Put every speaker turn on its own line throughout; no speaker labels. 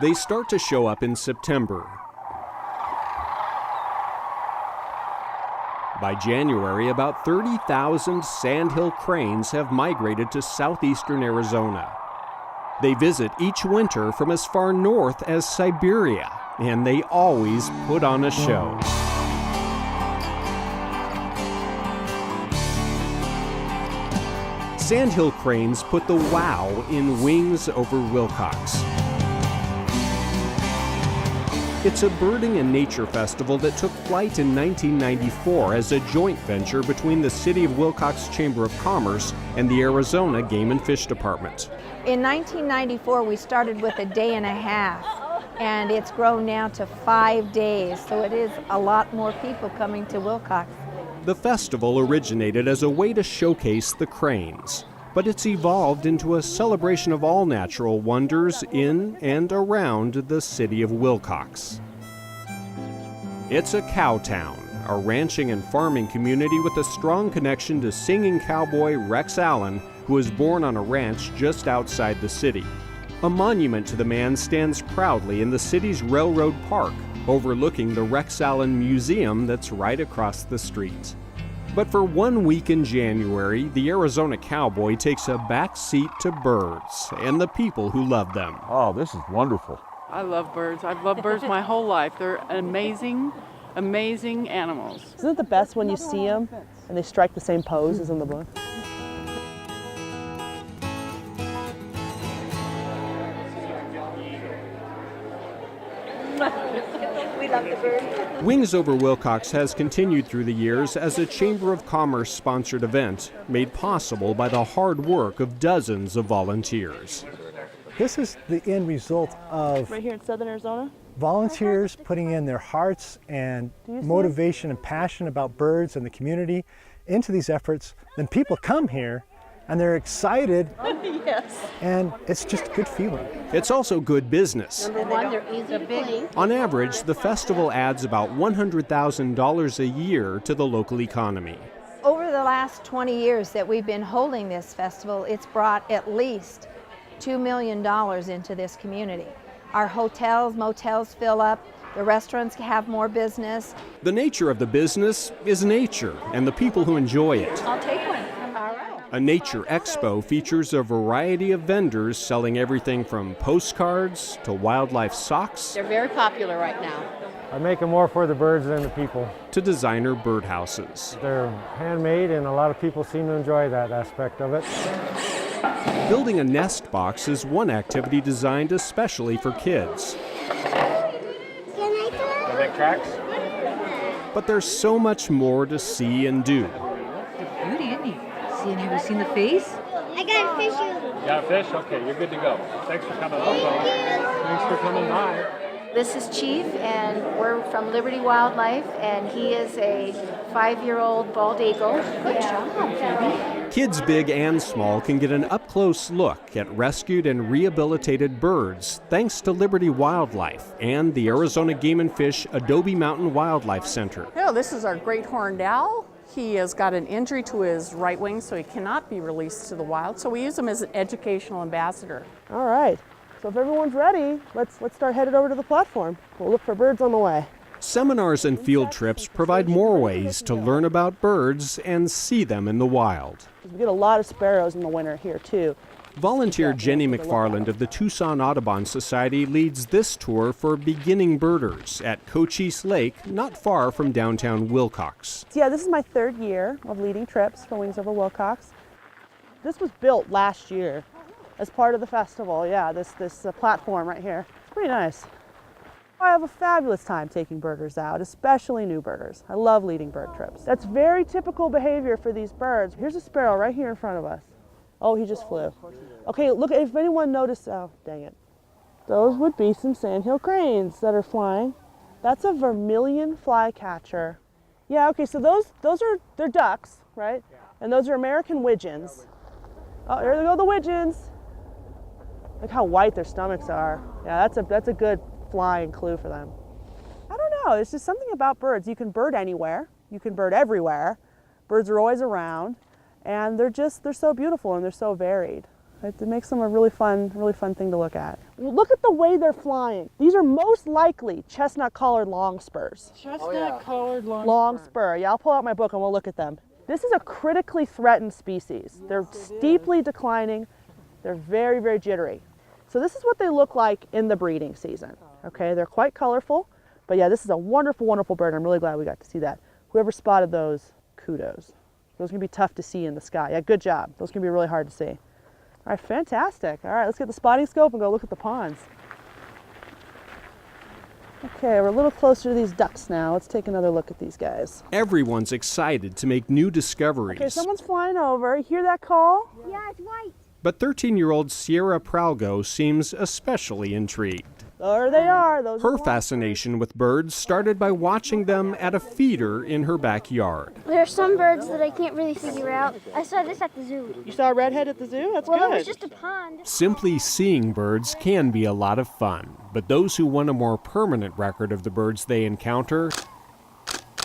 They start to show up in September. By January, about 30,000 sandhill cranes have migrated to southeastern Arizona. They visit each winter from as far north as Siberia, and they always put on a show. Sandhill cranes put the wow in Wings over Willcox. It's a birding and nature festival that took flight in 1994 as a joint venture between the City of Willcox Chamber of Commerce and the Arizona Game and Fish Department.
In 1994, we started with a day and a half, and it's grown now to 5 days, so it is a lot more people coming to Willcox.
The festival originated as a way to showcase the cranes, but it's evolved into a celebration of all natural wonders in and around the city of Willcox. It's a cow town, a ranching and farming community with a strong connection to singing cowboy Rex Allen, who was born on a ranch just outside the city. A monument to the man stands proudly in the city's Railroad Park, overlooking the Rex Allen Museum that's right across the street. But for 1 week in January, the Arizona cowboy takes a back seat to birds and the people who love them.
Oh, this is wonderful.
I love birds. I've loved birds my whole life. They're amazing, amazing animals.
Isn't it the best when you see them and they strike the same pose as in the book?
We love the birds.
Wings over Willcox has continued through the years as a Chamber of Commerce sponsored event made possible by the hard work of dozens of volunteers.
This is the end result of
Right here in southern Arizona?
volunteers putting in their hearts and motivation and passion about birds and the community into these efforts. Then people come here and they're excited.
Yes.
And it's just a good feeling.
It's also good business.
Number one, they're easy to clean.
On average, the festival adds about $100,000 a year to the local economy.
Over the last 20 years that we've been holding this festival, it's brought at least $2 million into this community. Our hotels, motels fill up, the restaurants have more business.
The nature of the business is nature and the people who enjoy it.
I'll take one. All right.
A nature expo features a variety of vendors selling everything from postcards to wildlife socks
They're very popular right now.
I make them more for the birds than the people.
to designer birdhouses.
They're handmade and a lot of people seem to enjoy that aspect of it.
Building a nest box is one activity designed especially for kids.
Make tracks?
But there's so much more to see and do.
Beauty, isn't he? Have you seen the face?
I got a fish.
You got a fish? Okay, you're good to go. Thanks for coming up. Thanks for coming by.
This is Chief, and we're from Liberty Wildlife, and he is a 5-year-old bald eagle. Good job, baby.
Kids big and small can get an up-close look at rescued and rehabilitated birds thanks to Liberty Wildlife and the Arizona Game and Fish Adobe Mountain Wildlife Center.
Yeah, this is our great horned owl. He has got an injury to his right wing, so he cannot be released to the wild. So we use him as an educational ambassador.
All right. So if everyone's ready, let's start headed over to the platform. We'll look for birds on the way.
Seminars and field trips provide more ways to learn about birds and see them in the wild.
We get a lot of sparrows in the winter here too.
Volunteer Jenny McFarland of the Tucson Audubon Society leads this tour for beginning birders at Cochise Lake, not far from downtown Willcox.
Yeah, this is my 3rd year of leading trips for Wings Over Willcox. This was built last year as part of the festival. Yeah, this platform right here. It's pretty nice. I have a fabulous time taking birders out, especially new birders. I love leading bird trips. That's very typical behavior for these birds. Here's a sparrow right here in front of us. Oh, he just flew. Okay, look, if anyone noticed, oh, dang it. Those would be some sandhill cranes that are flying. That's a vermilion flycatcher. Yeah, okay, so they're ducks, right? And those are American widgeons. Oh, there they go, the widgeons. Look how white their stomachs are. Yeah, that's a good flying clue for them. I don't know, it's just something about birds. You can bird anywhere, you can bird everywhere. Birds are always around, and they're so beautiful and they're so varied. It makes them a really fun thing to look at. Well, look at the way they're flying. These are most likely chestnut-collared longspurs.
Chestnut-collared
Longspur. Yeah, I'll pull out my book and we'll look at them. This is a critically threatened species. They're steeply declining. They're very, very jittery. So this is what they look like in the breeding season. Okay, they're quite colorful, but yeah, this is a wonderful, wonderful bird. I'm really glad we got to see that. Whoever spotted those, kudos. Those are gonna be tough to see in the sky. Yeah, good job. Those can be really hard to see. All right, fantastic. All right, let's get the spotting scope and go look at the ponds. Okay, we're a little closer to these ducks now. Let's take another look at these guys.
Everyone's excited to make new discoveries.
Okay, someone's flying over. You hear that call?
Yeah, it's white.
But 13-year-old Sierra Pralgo seems especially intrigued.
There they are. Those
Her
are
fascination with birds started by watching them at a feeder in her backyard.
There are some birds that I can't really figure out. I saw this at the zoo.
You saw a redhead at the zoo? That's
Well,
good.
it was just a pond.
Simply seeing birds can be a lot of fun, but those who want a more permanent record of the birds they encounter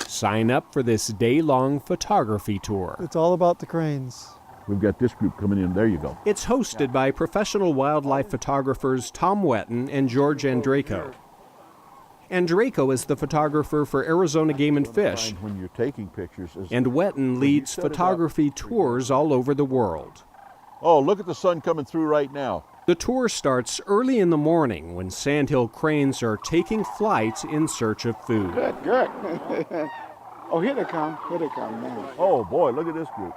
sign up for this day-long photography tour.
It's all about the cranes.
We've got this group coming in. There you go.
It's hosted by professional wildlife photographers Tom Wetton and George Andraco. Andraco is the photographer for Arizona Game and Fish,
When you're taking pictures,
and Wetton leads photography tours all over the world.
oh, look at the sun coming through right now.
The tour starts early in the morning when sandhill cranes are taking flight in search of food.
Good. Oh, here they come. Man.
Oh boy, look at this group.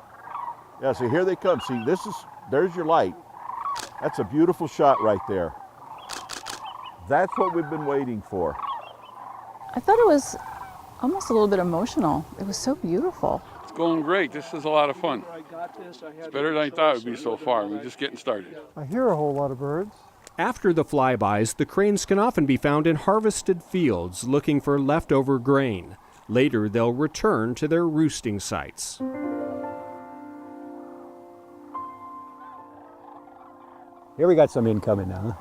Yeah, see, here they come. See, there's your light. That's a beautiful shot right there. That's what we've been waiting for.
I thought it was almost a little bit emotional. It was so beautiful.
It's going great. This is a lot of fun. It's better than I thought it would be so far. We're just getting started.
I hear a whole lot of birds.
After the flybys, the cranes can often be found in harvested fields looking for leftover grain. Later, they'll return to their roosting sites.
Here we got some incoming now.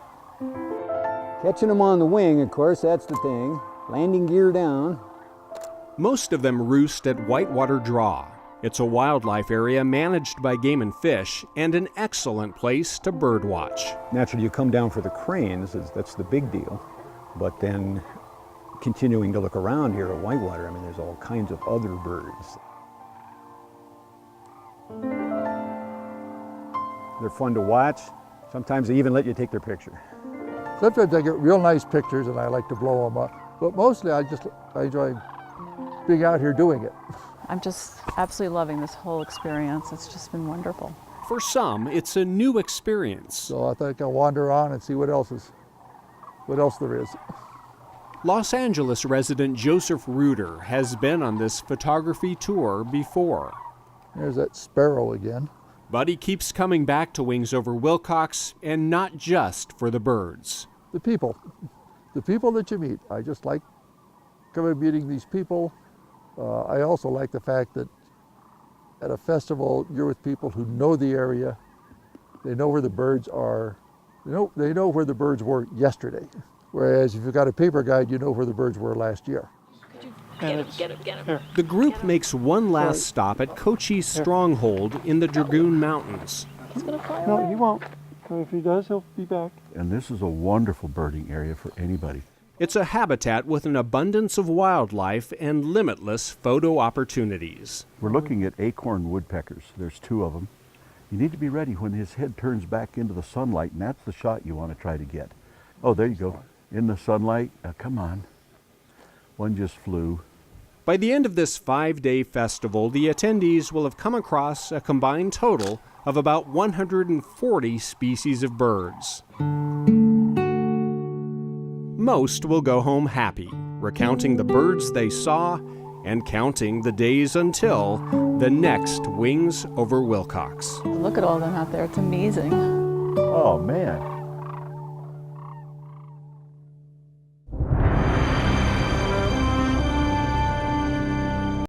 Catching them on the wing, of course, that's the thing. Landing gear down.
Most of them roost at Whitewater Draw. It's a wildlife area managed by Game and Fish and an excellent place to birdwatch.
Naturally, you come down for the cranes, that's the big deal. But then continuing to look around here at Whitewater, I mean, there's all kinds of other birds. They're fun to watch. Sometimes they even let you take their picture.
Sometimes I get real nice pictures and I like to blow them up. But mostly I enjoy being out here doing it.
I'm just absolutely loving this whole experience. It's just been wonderful.
For some, it's a new experience.
So I think I'll wander on and see what else there is.
Los Angeles resident Joseph Reuter has been on this photography tour before.
There's that sparrow again.
But he keeps coming back to Wings Over Willcox, and not just for the birds.
The people that you meet. I just like coming and meeting these people. I also like the fact that at a festival, you're with people who know the area. They know where the birds are. They know where the birds were yesterday. Whereas if you've got a paper guide, you know where the birds were last year.
Get him.
The group makes one last stop at Cochise Stronghold in the Dragoon Mountains.
He's gonna fly away.
No, he won't. If he does, he'll be back.
And this is a wonderful birding area for anybody.
It's a habitat with an abundance of wildlife and limitless photo opportunities.
We're looking at acorn woodpeckers. There's 2 of them. You need to be ready when his head turns back into the sunlight, and that's the shot you want to try to get. Oh, there you go. In the sunlight. Come on. One just flew.
By the end of this 5-day festival, the attendees will have come across a combined total of about 140 species of birds. Most will go home happy, recounting the birds they saw and counting the days until the next Wings Over Willcox.
Look at all of them out there. It's amazing.
Oh, man.